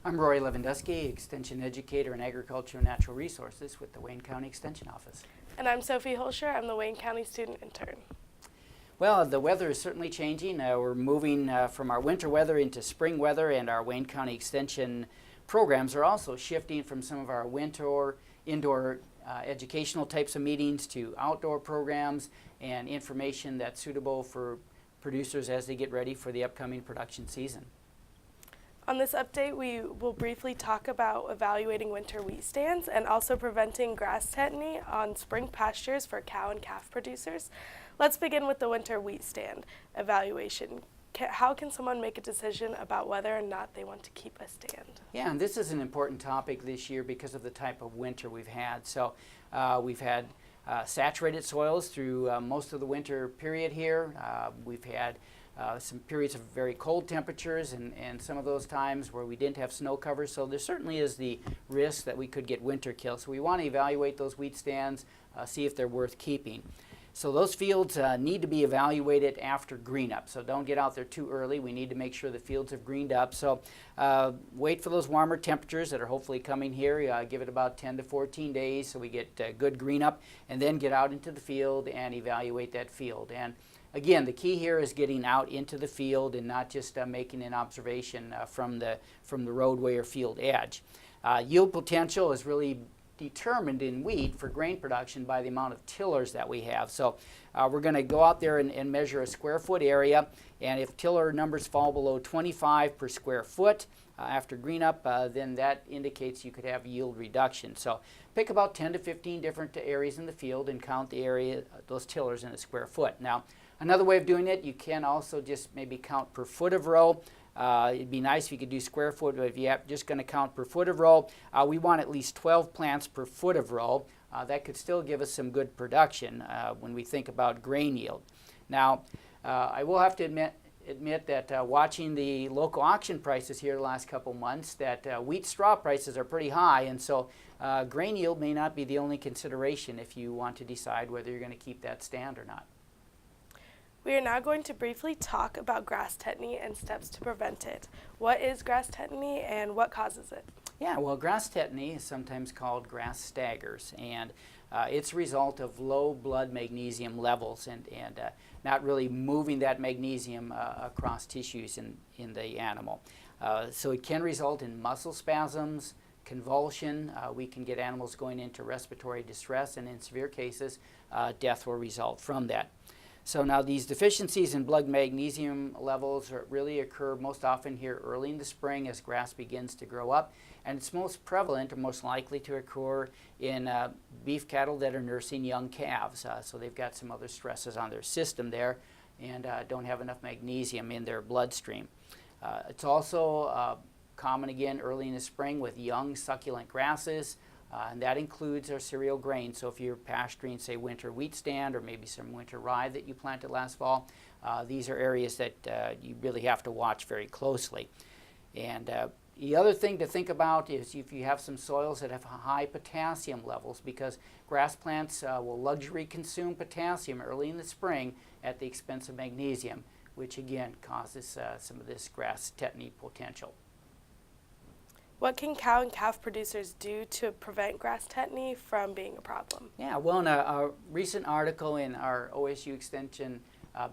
I'm Roy Lewandowski, Extension Educator in Agriculture and Natural Resources with the Wayne County Extension Office. And I'm Sophie Holscher. I'm the Wayne County Student Intern. Well, the weather is certainly changing. We're moving from our winter weather into spring weather, and our Wayne County Extension programs are also shifting from some of our winter indoor educational types of meetings to outdoor programs and information that's suitable for producers as they get ready for the upcoming production season. On this update, we will briefly talk about evaluating winter wheat stands and also preventing grass tetany on spring pastures for cow and calf producers. Let's begin with the winter wheat stand evaluation. How can someone make a decision about whether or not they want to keep a stand? Yeah, and this is an important topic this year because of the type of winter we've had. So we've had saturated soils through most of the winter period here. We've had some periods of very cold temperatures and some of those times where we didn't have snow cover. So there certainly is the risk that we could get winter kill. So we want to evaluate those wheat stands, see if they're worth keeping. So those fields need to be evaluated after green up. So don't get out there too early. We need to make sure the fields have greened up. So wait for those warmer temperatures that are hopefully coming here. Give it about 10 to 14 days so we get good green up, and then get out into the field and evaluate that field. And again, the key here is getting out into the field and not just making an observation from the roadway or field edge. Yield potential is really determined in wheat for grain production by the amount of tillers that we have. So we're going to go out there and measure a square foot area, and if tiller numbers fall below 25 per square foot after green up, then that indicates you could have yield reduction. So pick about 10 to 15 different areas in the field and count the area, those tillers in a square foot. Now, another way of doing it, you can also just maybe count per foot of row. It'd be nice if you could do square foot, but if you're just going to count per foot of row, we want at least 12 plants per foot of row. That could still give us some good production when we think about grain yield. Now, I will have to admit that watching the local auction prices here the last couple months, that wheat straw prices are pretty high, and so grain yield may not be the only consideration if you want to decide whether you're going to keep that stand or not. We are now going to briefly talk about grass tetany and steps to prevent it. What is grass tetany and what causes it? Yeah, well, grass tetany is sometimes called grass staggers, and it's a result of low blood magnesium levels and not really moving that magnesium across tissues in the animal. So it can result in muscle spasms, convulsion. We can get animals going into respiratory distress, and in severe cases, death will result from that. So now these deficiencies in blood magnesium levels really occur most often here early in the spring as grass begins to grow up, and it's most prevalent or most likely to occur in beef cattle that are nursing young calves. So they've got some other stresses on their system there and don't have enough magnesium in their bloodstream. It's also common again early in the spring with young succulent grasses. And that includes our cereal grains. So if you're pasturing, say, winter wheat stand or maybe some winter rye that you planted last fall, these are areas that you really have to watch very closely. And the other thing to think about is if you have some soils that have high potassium levels, because grass plants will luxury consume potassium early in the spring at the expense of magnesium, which again causes some of this grass tetany potential. What can cow and calf producers do to prevent grass tetany from being a problem? Yeah, well, in a recent article in our OSU Extension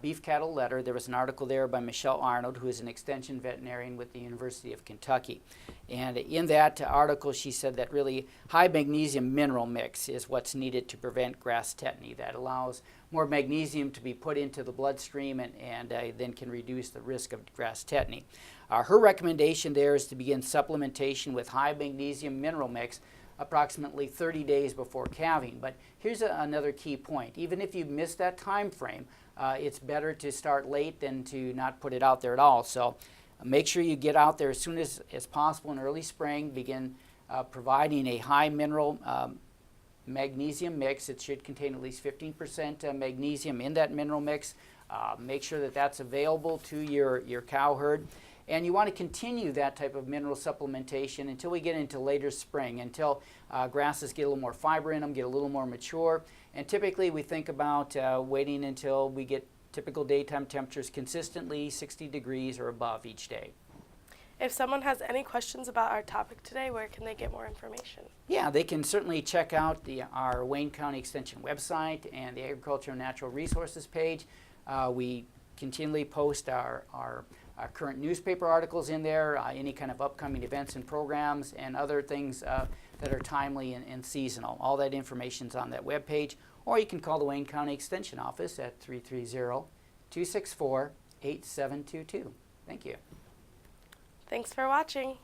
Beef Cattle Letter, there was an article there by Michelle Arnold, who is an extension veterinarian with the University of Kentucky. And in that article, she said that really high magnesium mineral mix is what's needed to prevent grass tetany. That allows more magnesium to be put into the bloodstream and then can reduce the risk of grass tetany. Her recommendation there is to begin supplementation with high magnesium mineral mix approximately 30 days before calving. But here's another key point. Even if you miss that time frame, it's better to start late than to not put it out there at all. So make sure you get out there as soon as possible in early spring. Begin providing a high mineral magnesium mix. It should contain at least 15% magnesium in that mineral mix. Make sure that that's available to your cow herd. And you want to continue that type of mineral supplementation until we get into later spring, until grasses get a little more fiber in them, get a little more mature. And typically we think about waiting until we get typical daytime temperatures consistently 60 degrees or above each day. If someone has any questions about our topic today, where can they get more information? Yeah, they can certainly check out our Wayne County Extension website and the Agriculture and Natural Resources page. We continually post our current newspaper articles in there, any kind of upcoming events and programs, and other things that are timely and seasonal. All that information's on that webpage, or you can call the Wayne County Extension office at 330-264-8722. Thank you. Thanks for watching.